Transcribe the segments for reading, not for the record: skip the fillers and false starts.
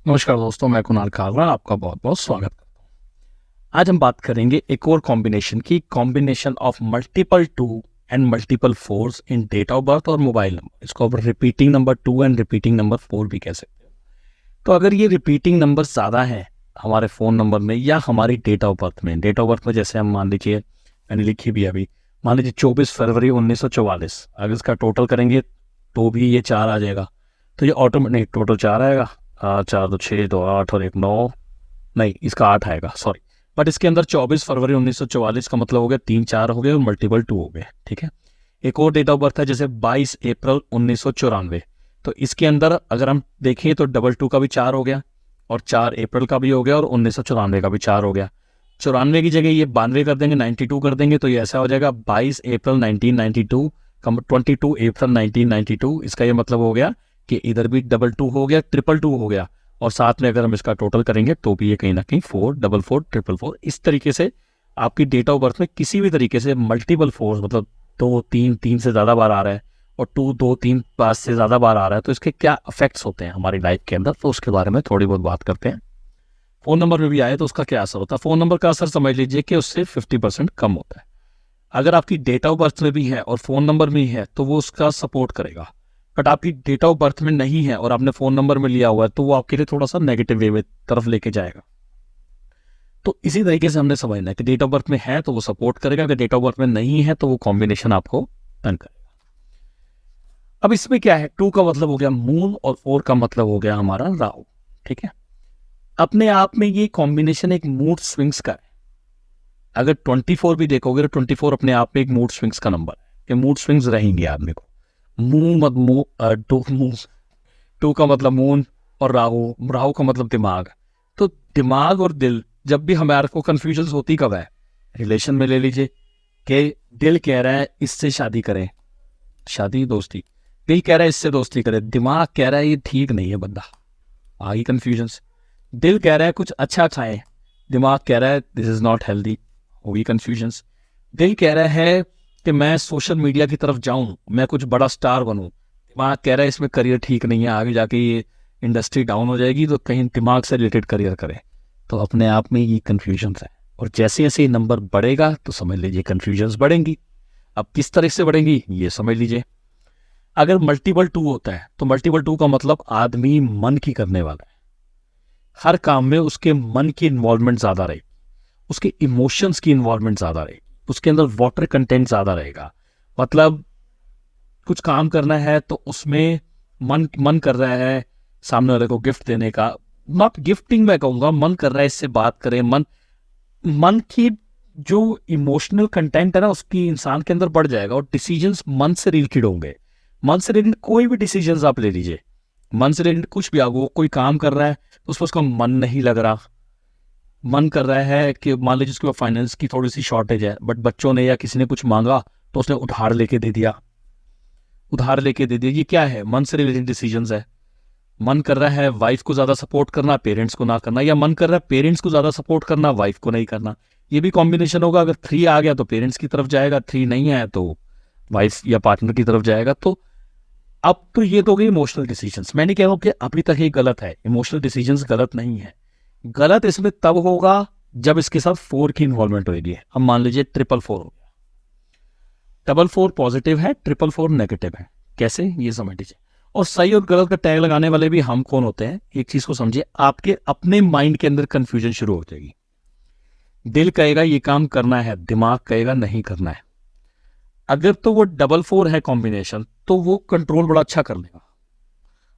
नमस्कार दोस्तों, मैं कुणाल कालरा आपका बहुत बहुत स्वागत करता हूँ। आज हम बात करेंगे एक और कॉम्बिनेशन की, combination of multiple two and multiple fours in date of birth और मोबाइल नंबर। इसको आप रिपीटिंग नंबर 2 एंड रिपीटिंग नंबर 4 भी कह सकते हो। तो अगर ये रिपीटिंग नंबर ज़्यादा है हमारे फ़ोन नंबर में या हमारी डेट ऑफ बर्थ में जैसे हम मान लीजिए, मैंने लिखी भी अभी, मान लीजिए 24 फरवरी 1944, अगर इसका टोटल करेंगे तो भी ये 4 आ जाएगा। तो ये ऑटोमेटिक टोटल 4 आएगा। 4 2 6 2 8 और 1 9, नहीं इसका 8 आएगा, सॉरी। बट इसके अंदर 24 फरवरी 1944 का मतलब हो गया 3 4 हो गए और मल्टीपल 2 हो गए, ठीक है। एक और डेट ऑफ बर्थ है जैसे 22 अप्रैल 1994। तो इसके अंदर अगर हम देखें तो 22 का भी 4 हो गया और 4 अप्रैल का भी हो गया और 1994 का भी 4 हो गया। 94 की जगह ये 92 कर देंगे, 92 कर देंगे, तो ये ऐसा हो जाएगा 22 अप्रैल 1992 का 22 अप्रैल 1992। इसका ये मतलब हो गया कि इधर भी 22 हो गया, 222 हो गया, और साथ में अगर हम इसका टोटल करेंगे तो भी ये कहीं ना कहीं 4 4 4 4 इस तरीके से आपकी डेट ऑफ बर्थ में किसी भी तरीके से मल्टीपल फोर्स, मतलब 2 3 3 से ज़्यादा बार आ रहा है और 2 2 3 5 से ज़्यादा बार आ रहा है, तो इसके क्या इफेक्ट्स होते हैं हमारी लाइफ के अंदर, तो उसके बारे में थोड़ी बहुत बात करते हैं। फ़ोन नंबर में भी आए तो उसका क्या असर होता है। फ़ोन नंबर का असर समझ लीजिए कि उससे 50% कम होता है। अगर आपकी डेट ऑफ बर्थ में भी है और फ़ोन नंबर में है तो वो उसका सपोर्ट करेगा। बट आपकी डेट ऑफ बर्थ में नहीं है और आपने फ़ोन नंबर में लिया हुआ है तो वो आपके लिए थोड़ा सा नेगेटिव वे में तरफ लेके जाएगा। तो इसी तरीके से हमने समझना है कि डेट ऑफ बर्थ में है तो वो सपोर्ट करेगा, अगर डेट ऑफ बर्थ में नहीं है तो वो कॉम्बिनेशन आपको तंग करेगा। अब इसमें क्या है, 2 का मतलब हो गया मून और 4 का मतलब हो गया हमारा राहु, ठीक है। अपने आप में ये कॉम्बिनेशन एक मूड स्विंग्स का है। अगर 24 भी देखोगे तो 24 अपने आप में एक मूड स्विंग्स का नंबर है कि मूड स्विंग्स रहेंगे आदमी को। मून मत टू का मतलब मून और राहु, राहु का मतलब दिमाग। तो दिमाग और दिल, जब भी हमारे को कंफ्यूजन होती कब है, रिलेशन में ले लीजिए कि दिल कह रहा है इससे शादी करें, शादी दोस्ती, दिल कह रहा है इससे दोस्ती करें, दिमाग कह रहा है ये ठीक नहीं है बंदा, आ गई कंफ्यूजन। दिल कह रहा है कुछ अच्छा खाएं, दिमाग कह रहा है दिस इज नॉट हेल्दी, होगी कंफ्यूजन। दिल कह रहा है कि मैं सोशल मीडिया की तरफ जाऊं, मैं कुछ बड़ा स्टार बनूं, दिमाग कह रहा है इसमें करियर ठीक नहीं है, आगे जाके ये इंडस्ट्री डाउन हो जाएगी, तो कहीं दिमाग से रिलेटेड करियर करें। तो अपने आप में ये कन्फ्यूजन है, और जैसे जैसे नंबर बढ़ेगा तो समझ लीजिए कन्फ्यूजन बढ़ेंगी। अब किस तरह से बढ़ेंगी ये समझ लीजिए। अगर मल्टीपल 2 होता है तो मल्टीपल 2 का मतलब आदमी मन की करने वाला है, हर काम में उसके मन की इन्वॉल्वमेंट ज्यादा रहेगी, उसके इमोशंस की इन्वॉल्वमेंट ज्यादा रहेगी, उसके अंदर वाटर कंटेंट ज्यादा रहेगा। मतलब कुछ काम करना है तो उसमें मन मन कर रहा है सामने वाले को गिफ्ट देने का, नॉट गिफ्टिंग मैं कहूंगा, मन कर रहा है इससे बात करें, मन मन की जो इमोशनल कंटेंट है ना उसकी इंसान के अंदर बढ़ जाएगा, और डिसीजंस मन से रिलेटेड होंगे। मन से रिलेटेड कोई भी डिसीजंस आप ले लीजिए, मन से रिलेटेड कुछ भी, वो कोई काम कर रहा है तो उस पर उसका मन नहीं लग रहा, मन कर रहा है कि मान लीजिए उसके पास फाइनेंस की थोड़ी सी शॉर्टेज है, बट बच्चों ने या किसी ने कुछ मांगा तो उसने उधार लेके दे दिया, उधार लेके दे दिया, ये क्या है, मन से रिलेटेड डिसीजंस है। मन कर रहा है वाइफ को ज्यादा सपोर्ट करना, पेरेंट्स को ना करना, या मन कर रहा है पेरेंट्स को ज्यादा सपोर्ट करना, वाइफ को नहीं करना, ये भी कॉम्बिनेशन होगा। अगर 3 आ गया तो पेरेंट्स की तरफ जाएगा, 3 नहीं आया तो वाइफ या पार्टनर की तरफ जाएगा। तो अब तो ये तो हो गई इमोशनल डिसीजंस। मैं नहीं कह रहा हूं कि अभी तक ये गलत है, इमोशनल डिसीजंस गलत नहीं है। गलत इसमें तब होगा जब इसके साथ 4 की इन्वॉल्वमेंट होगी। अब मान लीजिए 444 हो गया, 444 पॉजिटिव है, 444 नेगेटिव है, कैसे ये समझ लीजिए। और सही और गलत का टैग लगाने वाले भी हम कौन होते हैं, एक चीज को समझिए, आपके अपने माइंड के अंदर कंफ्यूजन शुरू हो जाएगी। दिल कहेगा ये काम करना है, दिमाग कहेगा नहीं करना है। अगर तो वो 444 है कॉम्बिनेशन तो वो कंट्रोल बड़ा अच्छा कर लेगा,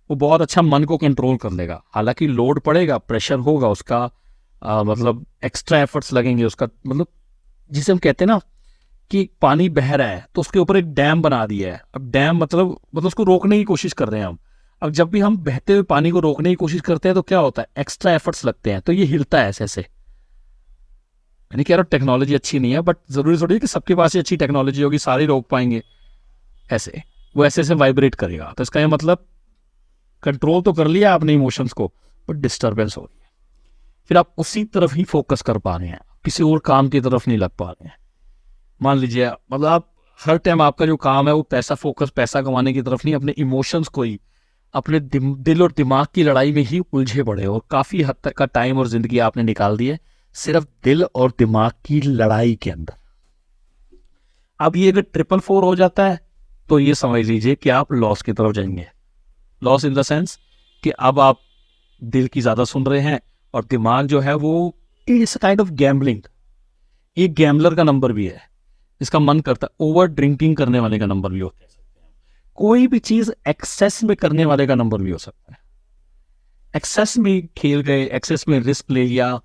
वो बहुत अच्छा मन को कंट्रोल कर लेगा। हालांकि लोड पड़ेगा, प्रेशर होगा उसका, मतलब एक्स्ट्रा एफर्ट्स लगेंगे उसका, मतलब जिसे हम कहते हैं ना कि पानी बह रहा है तो उसके ऊपर एक डैम बना दिया है। अब डैम मतलब उसको रोकने की कोशिश कर रहे हैं हम। अब जब भी हम बहते हुए पानी को रोकने की कोशिश करते हैं तो क्या होता है, एक्स्ट्रा एफर्ट्स लगते हैं, तो ये हिलता है ऐसे ऐसे। मैं नहीं कह रहा टेक्नोलॉजी अच्छी नहीं है, बट जरूरी थोड़ी है कि सबके पास ही अच्छी टेक्नोलॉजी होगी, सारे रोक पाएंगे। ऐसे वो ऐसे ऐसे वाइब्रेट करेगा, तो इसका ये मतलब कंट्रोल तो कर लिया आपने इमोशंस को, बट डिस्टर्बेंस हो रही है। फिर आप उसी तरफ ही फोकस कर पा रहे हैं, किसी और काम की तरफ नहीं लग पा रहे हैं। मान लीजिए मतलब आप हर टाइम आपका जो काम है वो पैसा कमाने की तरफ नहीं, अपने इमोशंस को ही, अपने दिल और दिमाग की लड़ाई में ही उलझे पड़े और काफ़ी हद तक का टाइम और ज़िंदगी आपने निकाल दी है सिर्फ दिल और दिमाग की लड़ाई के अंदर। अब ये अगर 444 हो जाता है तो ये समझ लीजिए कि आप लॉस की तरफ जाएंगे। लॉस इन द सेंस कि अब आप दिल की ज़्यादा सुन रहे हैं और दिमाग जो है वो इट्स काइंड ऑफ गैम्बलिंग। एक गैम्बलर का नंबर भी है, इसका मन करता है, ओवर ड्रिंकिंग करने वाले का नंबर भी होता है, कोई भी चीज एक्सेस में करने वाले का नंबर भी हो सकता है। एक्सेस में खेल गए, एक्सेस में रिस्क ले लिया,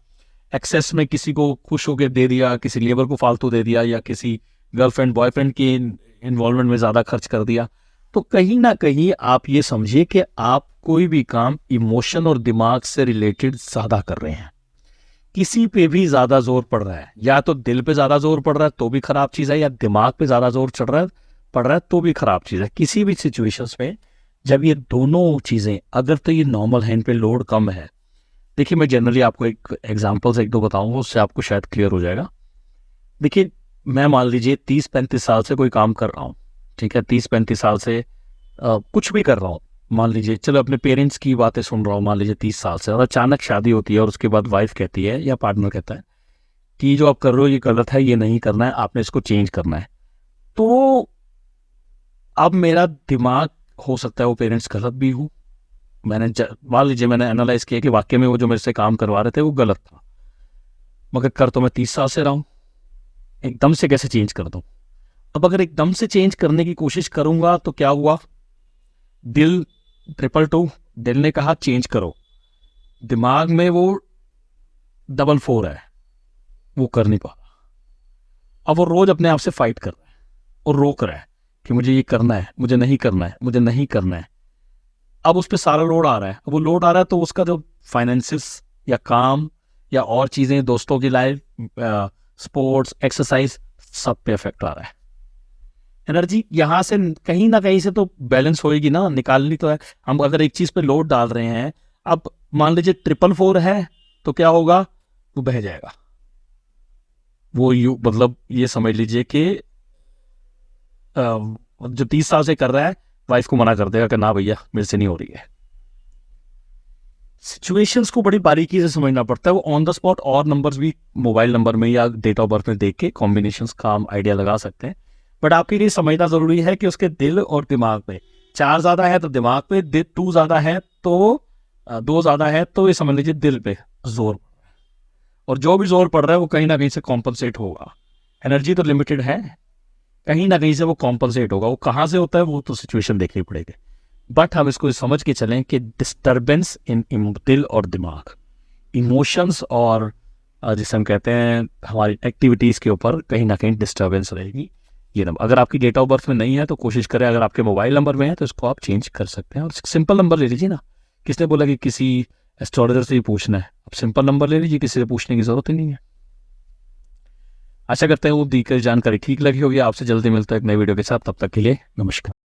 एक्सेस में किसी को खुश होकर दे दिया, किसी लेबर को फालतू दे दिया, या किसी गर्लफ्रेंड बॉयफ्रेंड के इन्वॉल्वमेंट में ज्यादा खर्च कर दिया। तो कहीं ना कहीं आप ये समझिए कि आप कोई भी काम इमोशन और दिमाग से रिलेटेड ज्यादा कर रहे हैं। किसी पे भी ज्यादा जोर पड़ रहा है, या तो दिल पे ज्यादा जोर पड़ रहा है तो भी खराब चीज है, या दिमाग पे ज्यादा जोर पड़ रहा है तो भी खराब चीज है। किसी भी सिचुएशंस में जब ये दोनों चीजें, अगर तो ये नॉर्मल है, इन पे लोड कम है। देखिए मैं जनरली आपको एक एग्जांपल्स एक दो बताऊंगा, उससे आपको शायद क्लियर हो जाएगा। देखिए मैं मान लीजिए 30-35 साल से कोई काम कर रहा हूँ, ठीक है, 30-35 साल से कुछ भी कर रहा हूँ। मान लीजिए चलो अपने पेरेंट्स की बातें सुन रहा हूँ, मान लीजिए 30 साल से, और अचानक शादी होती है और उसके बाद वाइफ कहती है या पार्टनर कहता है कि जो आप कर रहे हो ये गलत है, ये नहीं करना है, आपने इसको चेंज करना है। तो अब मेरा दिमाग, हो सकता है वो पेरेंट्स गलत भी हूँ, मान लीजिए मैंने एनालाइज किया कि वाकई में वो जो मेरे से काम करवा रहे थे वो गलत था, मगर कर तो मैं 30 साल से रहा हूँ, एकदम से कैसे चेंज कर दूं। अब अगर एकदम से चेंज करने की कोशिश करूंगा तो क्या हुआ, दिल 222, दिल ने कहा चेंज करो, दिमाग में वो 444 है, वो कर नहीं पा रहा। अब वो रोज अपने आप से फाइट कर रहा है और रोक रहा है कि मुझे ये करना है, मुझे नहीं करना है, मुझे नहीं करना है। अब उस पर सारा लोड आ रहा है, अब वो लोड आ रहा है तो उसका जो फाइनेंसिस या काम या और चीजें, दोस्तों की लाइफ, स्पोर्ट्स, एक्सरसाइज, सब पे इफेक्ट आ रहा है। एनर्जी यहाँ से कहीं ना कहीं से तो बैलेंस होएगी ना, निकालनी तो है। हम अगर एक चीज पे लोड डाल रहे हैं, अब मान लीजिए 444 है, तो क्या होगा, वो बह जाएगा। वो मतलब ये समझ लीजिए कि जो 30 साल से कर रहा है, वाइफ को मना कर देगा कि ना भैया मेरे से नहीं हो रही है। सिचुएशंस को बड़ी बारीकी से समझना पड़ता है। वो ऑन द स्पॉट और नंबर्स भी मोबाइल नंबर में या डेट ऑफ बर्थ में देख के कॉम्बिनेशंस का हम आइडिया लगा सकते हैं, बट आपके लिए समझना जरूरी है कि उसके दिल और दिमाग पे 4 ज्यादा है तो दिमाग पे, 2 ज्यादा है तो 2 ज्यादा है तो ये समझ लीजिए दिल पे जोर पड़ रहा है, और जो भी जोर पड़ रहा है वो कहीं ना कहीं से कॉम्पनसेट होगा। एनर्जी तो लिमिटेड है, कहीं ना कहीं से वो कॉम्पनसेट होगा। वो कहाँ से होता है वो तो सिचुएशन देखनी पड़ेगी, बट हम इसको समझ के चलें कि डिस्टर्बेंस इन दिल और दिमाग, इमोशंस और जिसे हम कहते हैं हमारी एक्टिविटीज के ऊपर कहीं ना कहीं डिस्टर्बेंस रहेगी। ये नंबर अगर आपकी डेट ऑफ बर्थ में नहीं है तो कोशिश करें, अगर आपके मोबाइल नंबर में है तो इसको आप चेंज कर सकते हैं। और सिंपल नंबर ले लीजिए ना, किसने बोला कि किसी एस्ट्रोलॉजर से ही पूछना है, आप सिंपल नंबर ले लीजिए, किसी से पूछने की जरूरत ही नहीं है। आशा करते हैं वो दी गई जानकारी ठीक लगी होगी। आपसे जल्दी मिलता है एक नई वीडियो के साथ, तब तक के लिए नमस्कार।